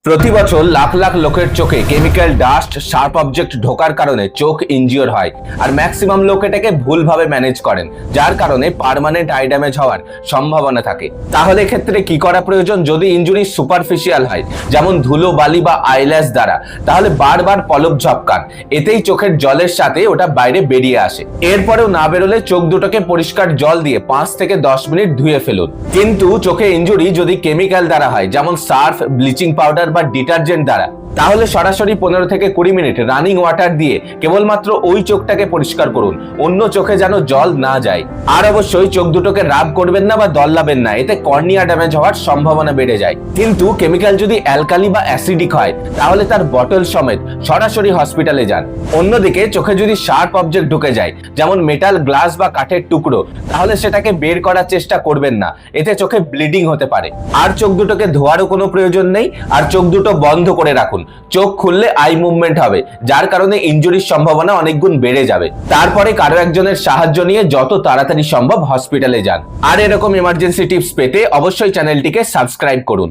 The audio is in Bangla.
প্রতি বছর লাখ লাখ লোকের চোখে কেমিক্যাল ডাস্ট শার্প অবজেক্ট ঢোকার কারণে চোখ ইনজিওর হয় আর ম্যাক্সিমাম লোক এটাকে ভুলভাবে ম্যানেজ করেন, যার কারণে পার্মানেন্ট আই ড্যামেজ হওয়ার সম্ভাবনা থাকে। তাহলে এক্ষেত্রে কি করা প্রয়োজন? যদি ইনজুরি সুপারফিশিয়াল হয়, যেমন ধুলো বালি বা আইল্যাশ দ্বারা, তাহলে বারবার পলক ঝপকান, এতেই চোখের জলের সাথে ওটা বাইরে বেরিয়ে আসে। এরপরেও না বেরোলে চোখ দুটোকে পরিষ্কার জল দিয়ে 5 থেকে 10 মিনিট ধুয়ে ফেলুন। কিন্তু চোখে ইনজুরি যদি কেমিক্যাল দ্বারা হয়, যেমন সার্ফ, ব্লিচিং পাউডার বা ডিটারজেন্ট দ্বারা, তাহলে সরাসরি 15 থেকে 20 মিনিট রানিং ওয়াটার দিয়ে কেবলমাত্র ওই চোখটাকে পরিষ্কার করুন, অন্য চোখে যেন জল না যায়। আর অবশ্যই চোখ দুটোকে রাব করবেন না বা দল্লাবেন না, এতে কর্নিয়া ড্যামেজ হওয়ার সম্ভাবনা বেড়ে যায়। কিন্তু কেমিক্যাল যদি অ্যালকালি বা অ্যাসিডিক হয়, তাহলে তার বটল সমেত সরাসরি হসপিটালে যান। অন্যদিকে চোখে যদি শার্প অবজেক্ট ঢুকে যায়, যেমন মেটাল, গ্লাস বা কাঠের টুকরো, তাহলে সেটাকে বের করার চেষ্টা করবেন না, এতে চোখে ব্লিডিং হতে পারে। আর চোখ দুটোকে ধোয়ারও কোনো প্রয়োজন নেই, আর চোখ দুটো বন্ধ করে রাখুন। চোখ খুললে আই মুভমেন্ট হবে, যার কারণে ইনজুরির সম্ভাবনা অনেক গুণ বেড়ে যাবে। তারপরে কারো একজনের সাহায্য নিয়ে যত তাড়াতাড়ি সম্ভব হসপিটালে যান। আর এরকম ইমার্জেন্সি টিপস পেতে অবশ্যই চ্যানেলটিকে সাবস্ক্রাইব করুন।